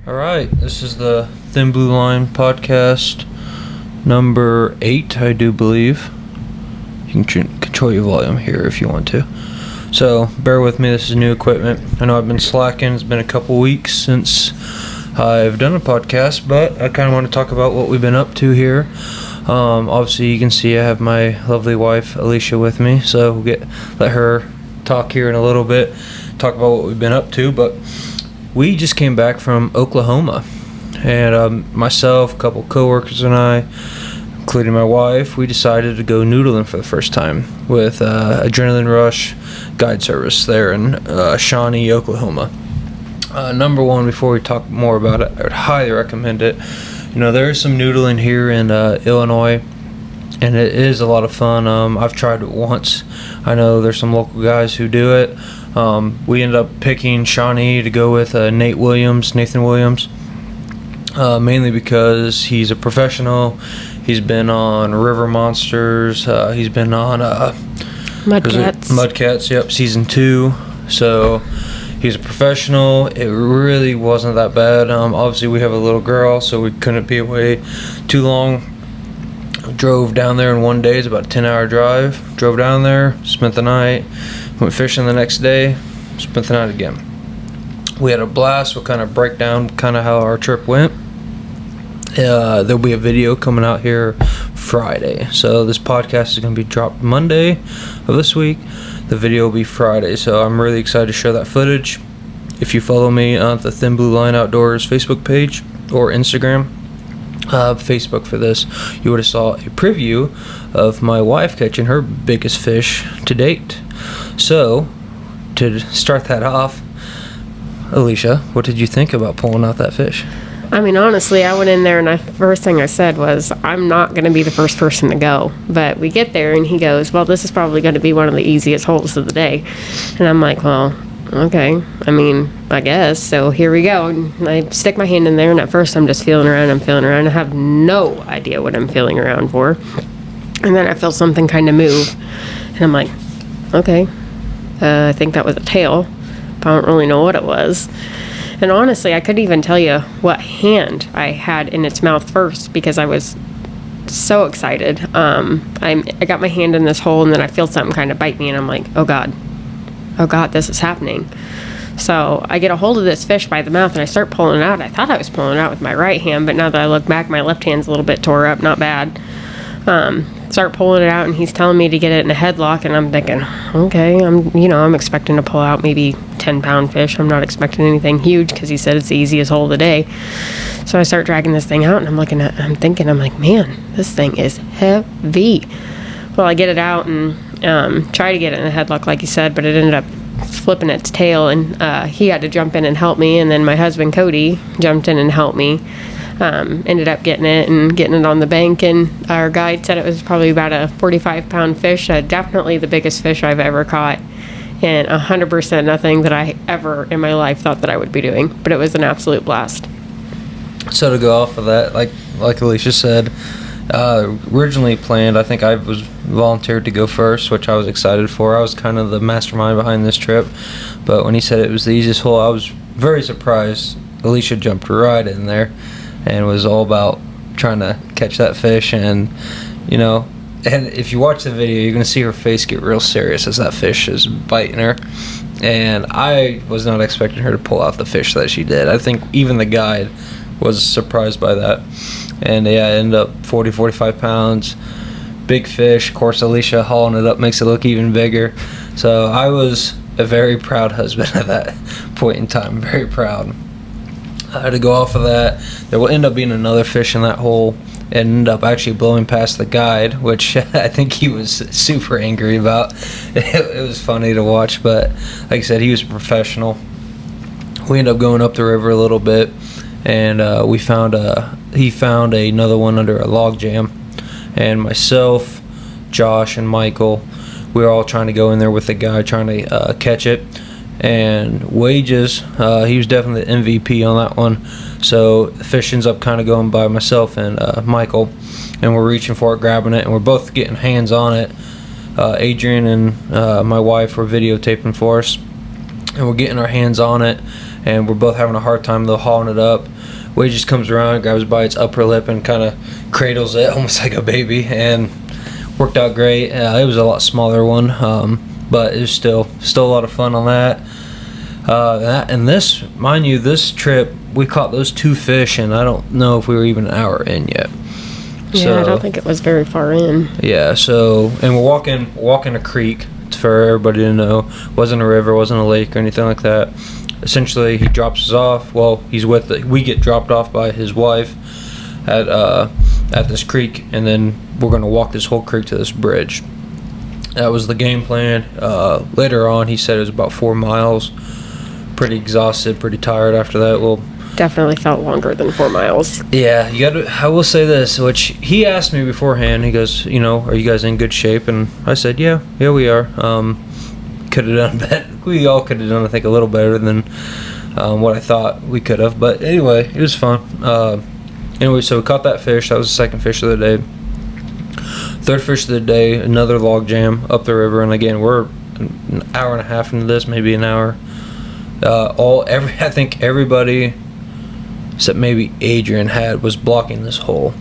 All right, this is the Thin Blue Line podcast number 8, I do believe. You can control your volume here if you want to. So, bear with me, this is new equipment. I know I've been slacking, it's been a couple weeks since I've done a podcast, but I kind of want to talk about what we've been up to here. Obviously, you can see I have my lovely wife, Alicia, with me, so we'll let her talk here in a little bit, talk about what we've been up to, but we just came back from Oklahoma, and myself, a couple coworkers, and I, including my wife, we decided to go noodling for the first time with Adrenaline Rush Guide Service there in Shawnee, Oklahoma. Number one, before we talk more about it, I would highly recommend it. You know, there is some noodling here in Illinois, and it is a lot of fun. I've tried it once. I know there's some local guys who do it. We ended up picking Shawnee to go with Nathan Williams, mainly because he's a professional. He's been on River Monsters. He's been on Mudcats, yep, season 2. So he's a professional. It really wasn't that bad. Obviously, we have a little girl, so we couldn't be away too long. Drove down there in one day. It's about a 10-hour drive. Drove down there, spent the night, went fishing the next day, spent the night again. We had a blast. We'll kind of break down kind of how our trip went. There'll be a video coming out here Friday. So this podcast is going to be dropped Monday of this week. The video will be Friday. So I'm really excited to share that footage. If you follow me on the Thin Blue Line Outdoors Facebook page or Instagram, Facebook for this, you would have saw a preview of my wife catching her biggest fish to date. So, to start that off, Alicia, what did you think about pulling out that fish? I mean, honestly, I went in there and the first thing I said was, I'm not going to be the first person to go. But we get there and he goes, well, this is probably going to be one of the easiest holes of the day. And I'm like, well, okay. I mean, I guess. So here we go. And I stick my hand in there, and at first I'm just feeling around. I have no idea what I'm feeling around for. And then I feel something kind of move. And I'm like, okay. I think that was a tail. I don't really know what it was. And honestly, I couldn't even tell you what hand I had in its mouth first because I was so excited. I got my hand in this hole, and then I feel something kind of bite me, and I'm like, oh God, this is happening. So I get a hold of this fish by the mouth, and I start pulling it out. I thought I was pulling it out with my right hand, but now that I look back, my left hand's a little bit tore up, not bad. Start pulling it out, and he's telling me to get it in a headlock, and I'm thinking, okay, I'm expecting to pull out maybe 10-pound fish. I'm not expecting anything huge because he said it's the easiest hole of the day. So I start dragging this thing out, and I'm like, man, this thing is heavy. Well, I get it out and try to get it in a headlock, like you said, but it ended up flipping its tail, and he had to jump in and help me, and then my husband, Cody, jumped in and helped me. Ended up getting it on the bank, and our guide said it was probably about a 45-pound fish, definitely the biggest fish I've ever caught, and 100% nothing that I ever in my life thought that I would be doing, but it was an absolute blast. So to go off of that, like Alicia said, originally planned, I think I was volunteered to go first, which I was excited for. I was kind of the mastermind behind this trip, but when he said it was the easiest hole, I was very surprised. Alicia jumped right in there and was all about trying to catch that fish, and if you watch the video, you're going to see her face get real serious as that fish is biting her, and I was not expecting her to pull out the fish that she did. I think even the guide was surprised by that, and yeah, it ended up 45 pounds, big fish. Of course, Alicia hauling it up makes it look even bigger, so I was a very proud husband at that point in time, very proud. To go off of that, there will end up being another fish in that hole, and end up actually blowing past the guide, which I think he was super angry about. It was funny to watch, but like I said, he was a professional. We ended up going up the river a little bit, and he found another one under a log jam, and myself, Josh, and Michael, we were all trying to go in there with the guy trying to catch it. And Wages, he was definitely the MVP on that one. So the fish ends up kind of going by myself and Michael, and we're reaching for it, grabbing it, and we're both getting hands on it. Adrian and my wife were videotaping for us, and we're getting our hands on it, and we're both having a hard time though hauling it up. Wade just comes around, grabs by its upper lip, and kind of cradles it almost like a baby, and worked out great. It was a lot smaller one, but it was still a lot of fun on that. And this, mind you, this trip we caught those 2 fish, and I don't know if we were even an hour in yet. Yeah, so, I don't think it was very far in. Yeah, so, and we're walking a creek, for everybody to know. Wasn't a river, wasn't a lake or anything like that. Essentially, he drops us off. Well, we get dropped off by his wife at this creek, and then we're going to walk this whole creek to this bridge. That was the game plan. Later on, he said it was about 4 miles. Pretty exhausted, pretty tired after that. Well, definitely felt longer than 4 miles. Yeah, I will say this, which he asked me beforehand. He goes, are you guys in good shape? And I said, yeah, we are. Could have done better. We all could have done, I think, a little better than what I thought we could have. But anyway, it was fun. Anyway, so we caught that fish. That was the second fish of the day. Third fish of the day, another log jam up the river. And again, we're an hour and a half into this, maybe an hour. I think everybody except maybe Adrian was blocking this hole.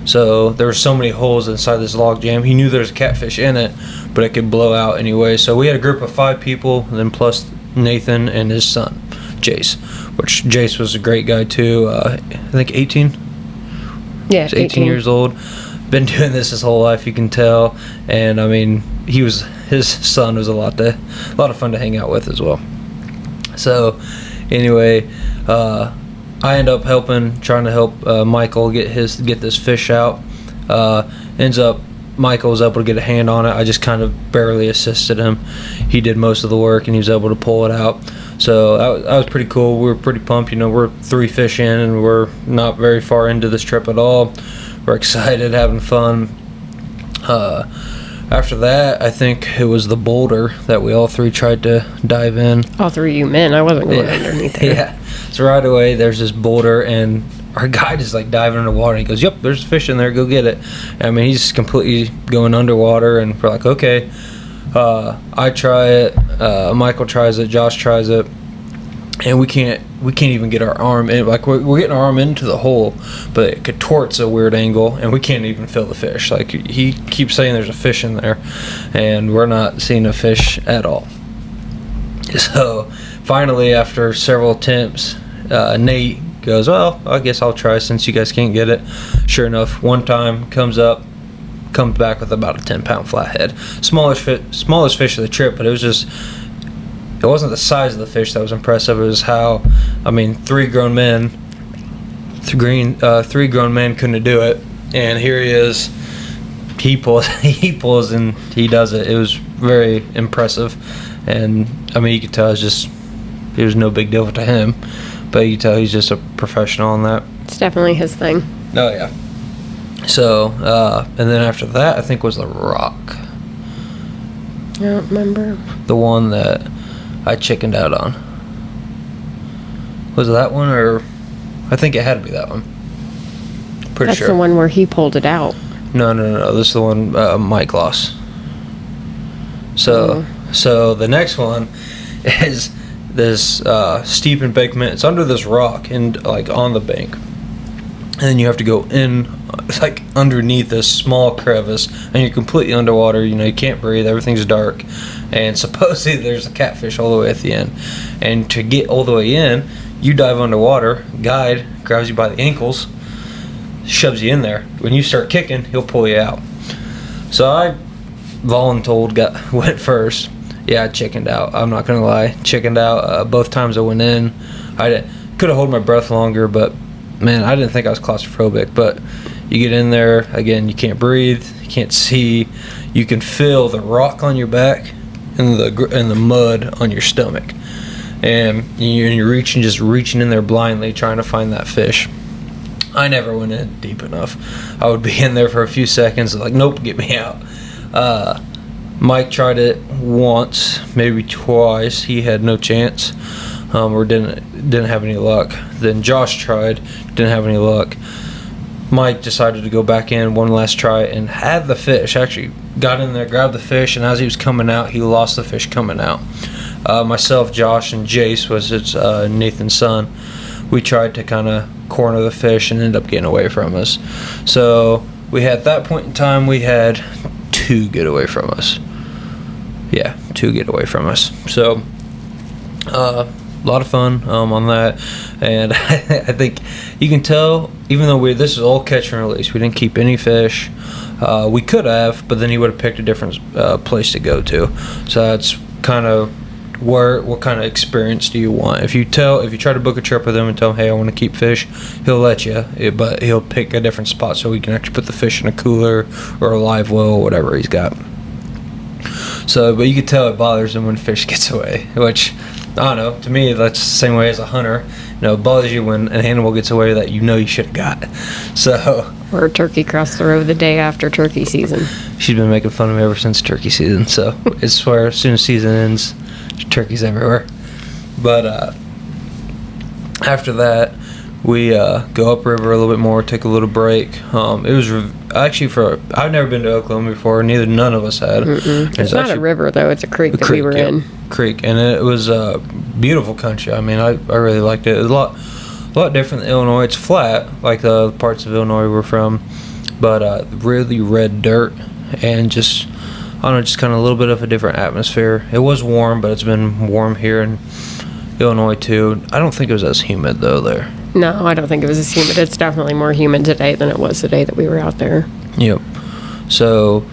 So there were so many holes inside this log jam. He knew there was a catfish in it, but it could blow out anyway. So we had a group of 5 people, and then plus Nathan and his son, Jace, which Jace was a great guy too. I think 18? Yeah, he's 18 years old. Been doing this his whole life, you can tell. And I mean, his son was a lot of fun to hang out with as well. So anyway, I end up trying to help Michael get this fish out. Ends up Michael was able to get a hand on it. I just kind of barely assisted him. He did most of the work, and he was able to pull it out. So that was pretty cool. We were pretty pumped. We're 3 fish in, and we're not very far into this trip at all. We're excited, having fun. After that, I think it was the boulder that we all 3 tried to dive in. All 3 of you men. I wasn't going underneath there. Yeah. So right away, there's this boulder, and our guide is like diving underwater. And he goes, "Yep, there's a fish in there. Go get it." I mean, he's completely going underwater, and we're like, "Okay." I try it. Michael tries it. Josh tries it, and we can't even get our arm in. Like we're getting our arm into the hole, but it contorts a weird angle, and we can't even feel the fish. Like he keeps saying there's a fish in there, and we're not seeing a fish at all. So finally, after several attempts, Nate goes, "Well, I guess I'll try since you guys can't get it." Sure enough, one time comes back with about a 10-pound flathead. Smallest fish of the trip, but it wasn't the size of the fish that was impressive. It was how, 3 grown men couldn't do it, and here he is. He pulls, and he does it. It was very impressive, and you could tell it was no big deal to him, but you could tell he's just a professional on that. It's definitely his thing. Oh yeah. So, and then after that, I think was the rock. I don't remember. The one that I chickened out on. Was it that one, or I think it had to be that one. Pretty sure. That's the one where he pulled it out. No. This is the one Mike lost. So the next one is this steep embankment. It's under this rock and like on the bank, and then you have to go in like underneath this small crevice, and you're completely underwater. You can't breathe. Everything's dark, and supposedly there's a catfish all the way at the end. And to get all the way in, you dive underwater. Guide grabs you by the ankles, shoves you in there. When you start kicking, he'll pull you out. So I voluntold went first. Yeah, I chickened out. I'm not gonna lie, chickened out. Both times I went in, I could have held my breath longer, but man, I didn't think I was claustrophobic. But you get in there again, you can't breathe, you can't see, you can feel the rock on your back and the mud on your stomach, and you're reaching in there blindly trying to find that fish. I never went in deep enough. I would be in there for a few seconds, like, nope, get me out. Mike tried it once, maybe twice. He had no chance, or didn't have any luck. Then Josh tried, didn't have any luck. Mike decided to go back in one last try and had the fish. Actually got in there, grabbed the fish, and as he was coming out, he lost the fish coming out. myself, Josh, and Jace was Nathan's son. We tried to kind of corner the fish and ended up getting away from us. So we had, at that point in time, we had 2 get away from us. Yeah, 2 get away from us. So a lot of fun on that, and I think you can tell, even though this is all catch and release, we didn't keep any fish. We could have, but then he would have picked a different place to go to. So that's kind of what kind of experience do you want? If you try to book a trip with him and tell him, hey, I want to keep fish, he'll let you, but he'll pick a different spot so he can actually put the fish in a cooler or a live well, whatever he's got. So, but you can tell it bothers him when fish gets away, which, I don't know, to me that's the same way as a hunter. It bothers you when an animal gets away that you know you should have got. So, or a turkey crossed the road the day after turkey season. She's been making fun of me ever since turkey season, so it's where as soon as season ends, turkeys everywhere. But after that, we go upriver a little bit more, take a little break. It was actually I've never been to Oklahoma before. None of us had. It's not a river though; it's a creek that we were in. Creek, and it was a beautiful country. I mean, I really liked it. It was a lot different than Illinois. It's flat, like the parts of Illinois we're from, but really red dirt and just, I don't know, just kind of a little bit of a different atmosphere. It was warm, but it's been warm here in Illinois too. I don't think it was as humid though there. No, I don't think it was as humid. It's definitely more humid today than it was the day that we were out there. Yep. So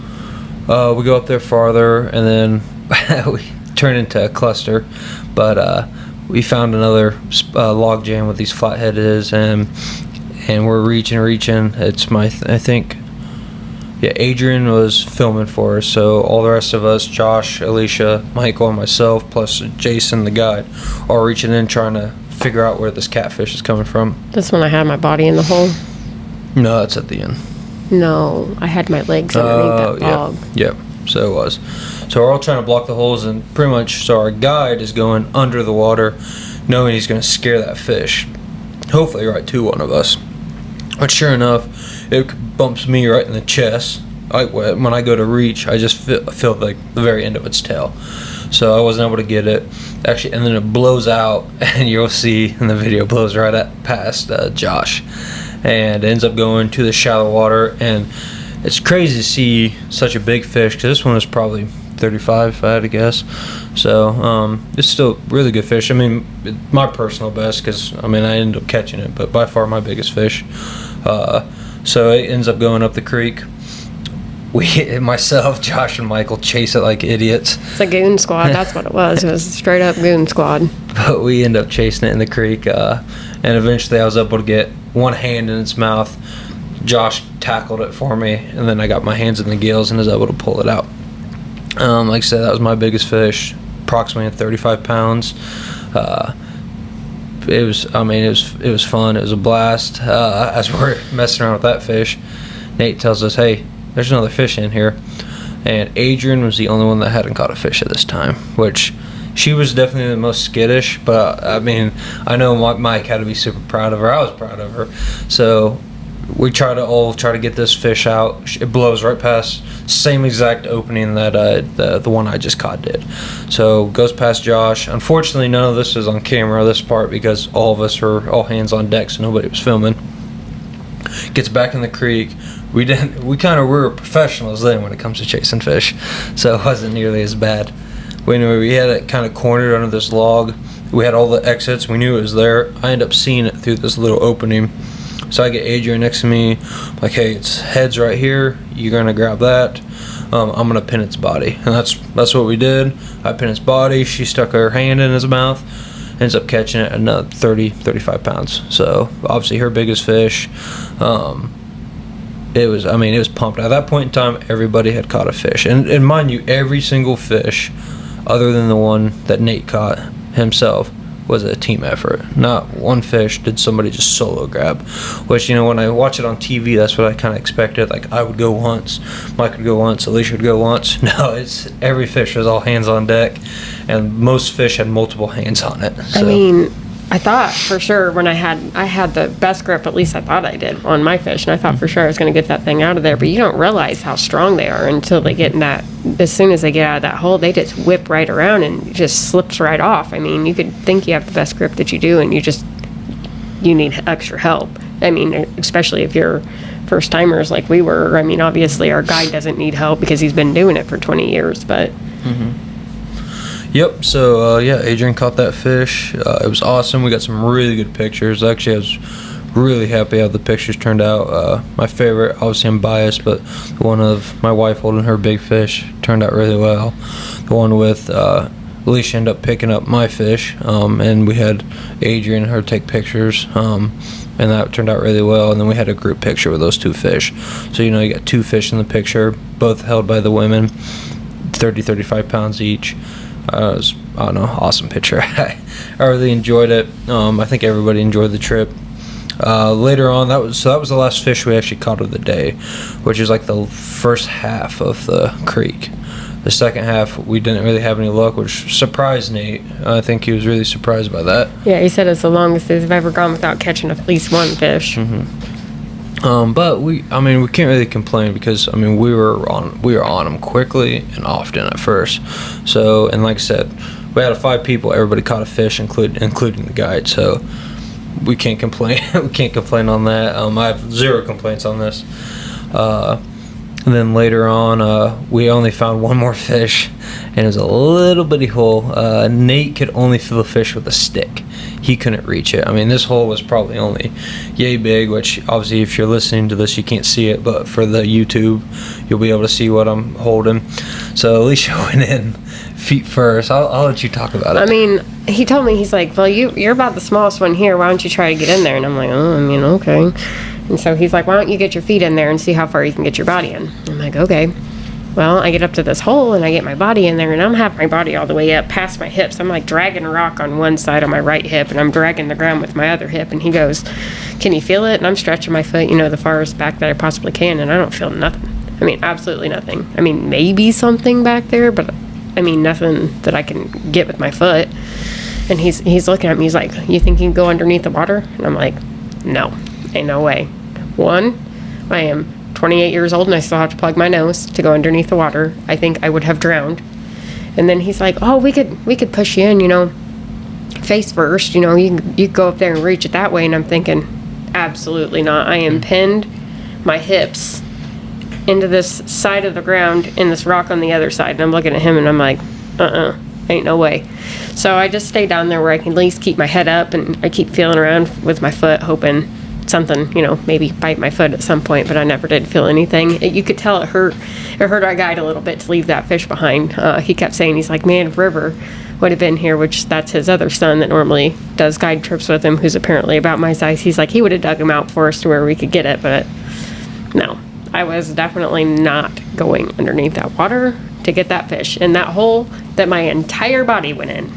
we go up there farther, and then we turn into a cluster. But we found another log jam with these flathead is, and we're reaching. It's I think. Yeah, Adrian was filming for us, so all the rest of us, Josh, Alicia, Michael, and myself, plus Jason, the guide, are reaching in trying to figure out where this catfish is coming from. That's when I had my body in the hole? No, that's at the end. No, I had my legs underneath that bog. Yeah, so it was. So we're all trying to block the holes, and pretty much, so our guide is going under the water, knowing he's going to scare that fish. Hopefully right to one of us. But sure enough, it bumps me right in the chest. When I go to reach, I just feel like the very end of its tail. So I wasn't able to get it. Actually, and then it blows out, and you'll see in the video, it blows right past Josh. And it ends up going to the shallow water. And it's crazy to see such a big fish, because this one was probably 35, if I had to guess. So it's still really good fish. I mean, my personal best, because I ended up catching it, but by far my biggest fish. So it ends up going up the creek. Myself, Josh, and Michael chase it like idiots. It's a goon squad. That's what it was. It was a straight up goon squad. But we end up chasing it in the creek, and eventually I was able to get one hand in its mouth. Josh tackled it for me, and then I got my hands in the gills and was able to pull it out. Like I said, that was my biggest fish, approximately 35 pounds. It was fun. It was a blast. As we're messing around with that fish, Nate tells us, hey, there's another fish in here. And Adrian was the only one that hadn't caught a fish at this time, which she was definitely the most skittish. But I know Mike had to be super proud of her. I was proud of her. So we try to get this fish out. It blows right past same exact opening that the one I just caught did. So goes past Josh. Unfortunately, none of this is on camera, this part, because all of us were all hands on deck, so nobody was filming. Gets back in the creek. We were professionals then when it comes to chasing fish, so it wasn't nearly as bad. Anyway, we had it kind of cornered under this log. We had all the exits. We knew it was there. I ended up seeing it through this little opening. So I get Adrian next to me, like, hey, its head's right here. You're gonna grab that. I'm gonna pin its body, and that's what we did. I pinned its body. She stuck her hand in its mouth. Ends up catching it, another 35 pounds. So obviously her biggest fish. It was pumped. At that point in time, everybody had caught a fish, and mind you, every single fish, other than the one that Nate caught himself, was a team effort. Not one fish did somebody just solo grab, which, when I watch it on TV, that's what I kind of expected. Like, I would go once, Mike would go once, Alicia would go once. No, it's every fish was all hands on deck, and most fish had multiple hands on it. So. I thought for sure when I had the best grip, at least I thought I did, on my fish, and I thought for sure I was going to get that thing out of there, but you don't realize how strong they are until they get in that as soon as they get out of that hole, they just whip right around and it just slips right off. I mean, you could think you have the best grip that you do, and you need extra help. I mean, especially if you're first timers like we were. I mean, obviously our guide doesn't need help because he's been doing it for 20 years, but. Yep. So Adrian caught that fish. It was awesome. We got some really good pictures. Actually, I was really happy how the pictures turned out. My favorite, obviously I'm biased, but the one of my wife holding her big fish turned out really well. The one with Alicia ended up picking up my fish, and we had Adrian and her take pictures, and that turned out really well. And then we had a group picture with those two fish. So, you got 2 fish in the picture, both held by the women, 35 pounds each. It was, I don't know, awesome picture. I really enjoyed it. I think everybody enjoyed the trip. Later on, that was the last fish we actually caught of the day, which is like the first half of the creek. The second half, we didn't really have any luck, which surprised Nate. I think he was really surprised by that. Yeah, he said it's the longest they've ever gone without catching at least one fish. But we can't really complain because we were on them quickly and often at first. So, and like I said, we had 5 people. Everybody caught a fish, including the guide. So we can't complain. We can't complain on that. I have 0 complaints on this. And then later on, we only found 1 more fish, and it was a little bitty hole. Nate could only feel the fish with a stick. He couldn't reach it. This hole was probably only yay big, which obviously if you're listening to this, you can't see it, but for the YouTube, you'll be able to see what I'm holding. So Alicia went in feet first. I'll let you talk about it. He told me, he's like, well, you're about the smallest one here. Why don't you try to get in there? And I'm like, okay. And so he's like, why don't you get your feet in there and see how far you can get your body in? I'm like, okay. Well, I get up to this hole and I get my body in there, and I'm having my body all the way up past my hips. I'm like dragging a rock on one side on my right hip, and I'm dragging the ground with my other hip. And he goes, can you feel it? And I'm stretching my foot, the farthest back that I possibly can, and I don't feel nothing. Absolutely nothing. Maybe something back there, but nothing that I can get with my foot. And he's looking at me. He's like, you think you can go underneath the water? And I'm like, no, ain't no way. 1, I am 28 years old and I still have to plug my nose to go underneath the water. I think I would have drowned. And then he's like, oh, we could push you in, face first. You could go up there and reach it that way. And I'm thinking, absolutely not. I am pinned my hips into this side of the ground and this rock on the other side. And I'm looking at him and I'm like, ain't no way. So I just stay down there where I can at least keep my head up, and I keep feeling around with my foot, hoping something, maybe bite my foot at some point, but I never did feel anything. You could tell it hurt our guide a little bit to leave that fish behind. He kept saying, he's like, man, if River would have been here, which that's his other son that normally does guide trips with him, who's apparently about my size. He's like, he would have dug him out for us to where we could get it, but no, I was definitely not going underneath that water to get that fish in that hole that my entire body went in.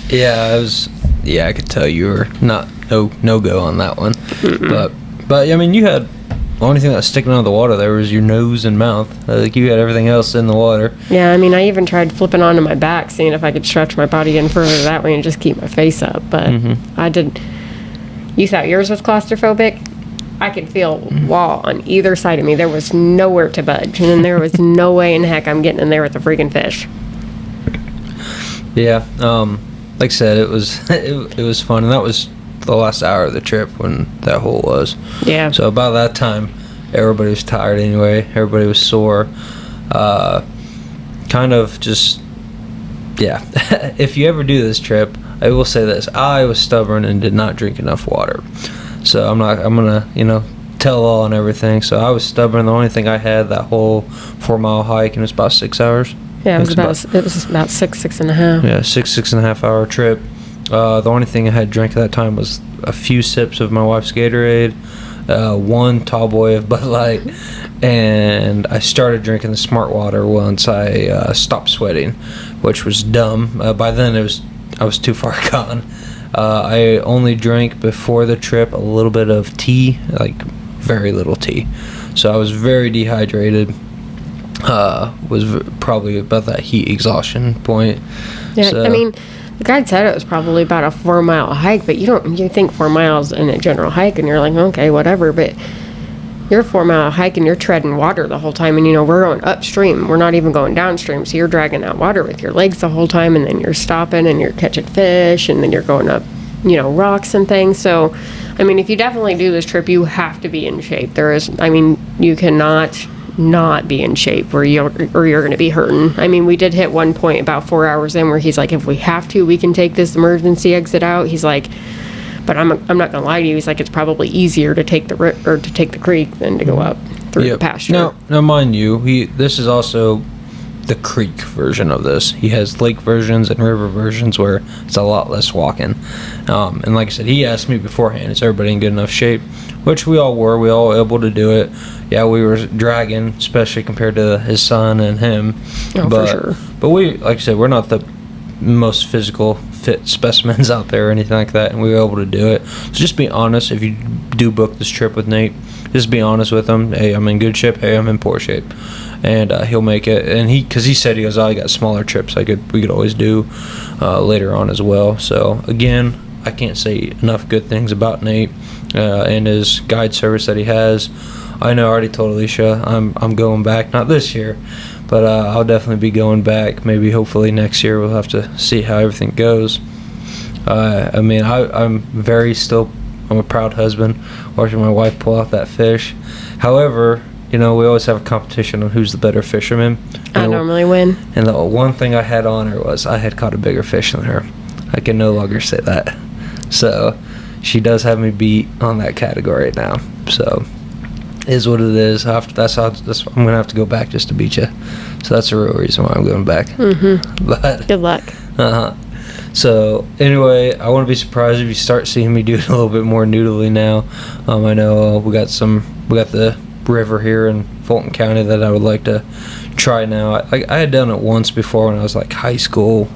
Yeah, I could tell you were no go on that one. But you had the only thing that was sticking out of the water there was your nose and mouth. Like you had everything else in the water. Yeah, I even tried flipping onto my back, seeing if I could stretch my body in further that way and just keep my face up. But I did. You thought yours was claustrophobic? I could feel wall on either side of me. There was nowhere to budge, and there was no way in heck I'm getting in there with a freaking fish. Yeah, like I said, it was fun, and that was the last hour of the trip when that hole was. Yeah. So about that time, everybody was tired anyway. Everybody was sore. Kind of just, yeah. If you ever do this trip, I will say this: I was stubborn and did not drink enough water. So I'm gonna, tell all and everything. So I was stubborn. The only thing I had that whole 4-mile hike, and it was about 6 hours. Yeah, it was about 6.5. Yeah, 6.5 hour trip. The only thing I had drank at that time was a few sips of my wife's Gatorade, 1 tall boy of Bud Light, and I started drinking the Smart Water once I stopped sweating, which was dumb. By then I was too far gone. I only drank before the trip a little bit of tea, like very little tea. So I was very dehydrated. Was probably about that heat exhaustion point. Yeah, so, the guide said it was probably about a 4-mile hike, but you think 4 miles in a general hike and you're like, okay, whatever. But you're 4 mile hike and you're treading water the whole time, and we're going upstream. We're not even going downstream, so you're dragging that water with your legs the whole time, and then you're stopping and you're catching fish, and then you're going up, rocks and things. So, if you definitely do this trip, you have to be in shape. You cannot not be in shape or you're going to be hurting. We did hit one point about 4 hours in where he's like, if we have to, we can take this emergency exit out. He's like, but I'm not going to lie to you. He's like, it's probably easier to take the creek than to go up through the pasture. Now, mind you, this is also the creek version of this. He has lake versions and river versions where it's a lot less walking. And like I said, he asked me beforehand, is everybody in good enough shape? Which we all were. We all able to do it. Yeah, we were dragging, especially compared to his son and him. Oh, for sure. But we, like I said, we're not the most physical fit specimens out there or anything like that, and we were able to do it. So just be honest. If you do book this trip with Nate, just be honest with him. Hey, I'm in good shape. Hey, I'm in poor shape, and he'll make it. And because he said, he goes, I got smaller trips we could always do later on as well. So again, I can't say enough good things about Nate and his guide service that he has. I know I already told Alicia I'm going back, not this year, but I'll definitely be going back. Maybe hopefully next year. We'll have to see how everything goes. I'm a proud husband watching my wife pull out that fish. However, we always have a competition on who's the better fisherman. I normally win. And the one thing I had on her was I had caught a bigger fish than her. I can no longer say that. So she does have me beat on that category now. So is what it is. I'm gonna have to go back just to beat you. So that's the real reason why I'm going back. Mm-hmm. But good luck. So anyway, I wouldn't be surprised if you start seeing me doing a little bit more noodling now. I know we got the river here in Fulton County that I would like to try now. I had done it once before when I was like high school,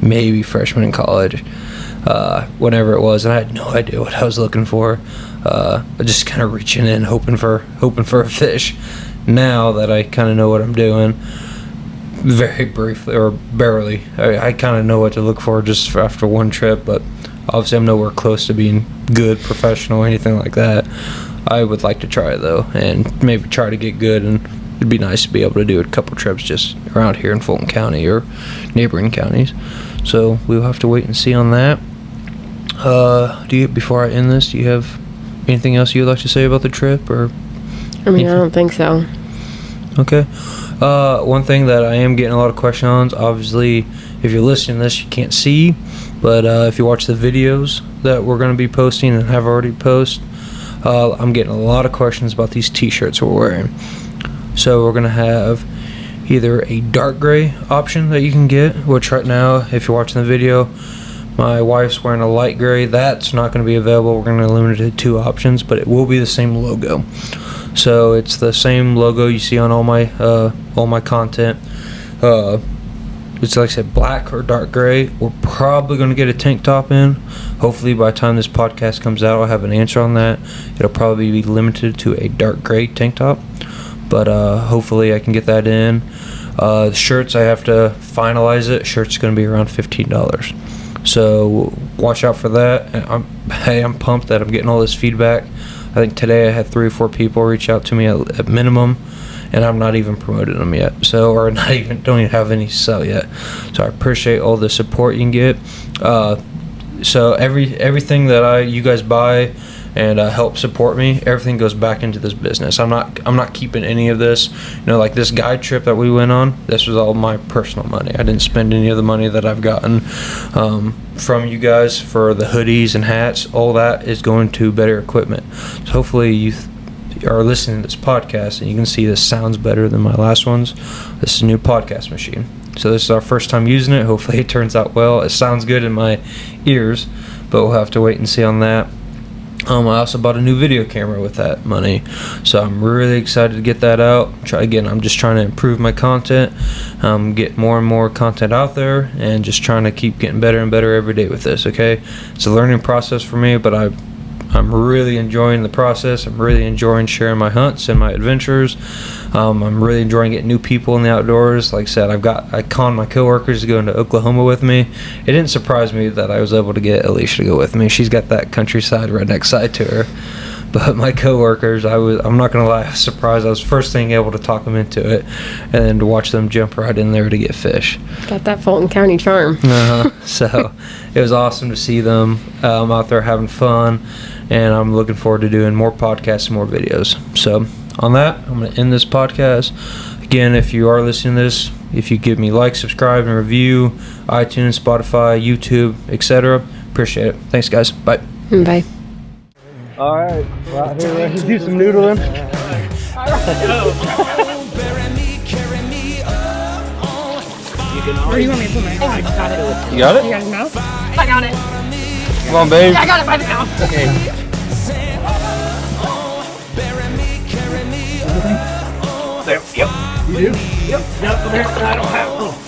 maybe freshman in college, whenever it was, and I had no idea what I was looking for. Just kind of reaching in, hoping for a fish. Now that I kind of know what I'm doing, very briefly or barely, I kind of know what to look for just after one trip. But obviously, I'm nowhere close to being good, professional, or anything like that. I would like to try it though, and maybe try to get good. And it'd be nice to be able to do a couple trips just around here in Fulton County or neighboring counties. So we'll have to wait and see on that. Before I end this, do you have anything else you'd like to say about the trip, or? I don't think so. Okay. One thing that I am getting a lot of questions on, obviously, if you're listening to this, you can't see, but if you watch the videos that we're going to be posting and have already posted, I'm getting a lot of questions about these t-shirts we're wearing. So we're going to have either a dark gray option that you can get, which right now, if you're watching the video, my wife's wearing a light gray. That's not going to be available. We're going to limit it to 2 options, but it will be the same logo. So it's the same logo you see on all my content. It's like I said, black or dark gray. We're probably going to get a tank top in. Hopefully by the time this podcast comes out, I'll have an answer on that. It'll probably be limited to a dark gray tank top, but hopefully I can get that in. The shirts, I have to finalize it. Shirt's going to be around $15. So watch out for that. I'm pumped that I'm getting all this feedback. I think today I had 3 or 4 people reach out to me at minimum, and I'm not even promoting them yet. Don't even have any sell yet. So I appreciate all the support you can get. So everything that you guys buy and help support me, everything goes back into this business. I'm not keeping any of this. Like this guide trip that we went on, this was all my personal money. I didn't spend any of the money that I've gotten from you guys for the hoodies and hats. All that is going to better equipment. So hopefully you are listening to this podcast and you can see this sounds better than my last ones. This is a new podcast machine. So this is our first time using it. Hopefully it turns out well. It sounds good in my ears, but we'll have to wait and see on that. I also bought a new video camera with that money, so I'm really excited to get that out. I'm just trying to improve my content, get more and more content out there, and just trying to keep getting better and better every day with this, okay? It's a learning process for me, but I'm really enjoying the process. I'm really enjoying sharing my hunts and my adventures. I'm really enjoying getting new people in the outdoors. Like I said, I conned my coworkers to go into Oklahoma with me. It didn't surprise me that I was able to get Alicia to go with me. She's got that countryside redneck side to her. But my coworkers, I'm not gonna lie, I was surprised. I was first thing able to talk them into it, and then to watch them jump right in there to get fish. Got that Fulton County charm. So it was awesome to see them out there having fun, and I'm looking forward to doing more podcasts and more videos. So on that, I'm going to end this podcast. Again, if you are listening to this, if you give me like, subscribe, and review, iTunes, Spotify, YouTube, etc., appreciate it. Thanks, guys. Bye. Bye. All right, we're out here ready to do some noodling. Where do you want me to put my I got it. You got it? You got his mouth? I got it. Come on, babe. Yeah, I got it by the mouth. Okay. There. Yep. You do? Yep. Yep. There. I don't have. Oh.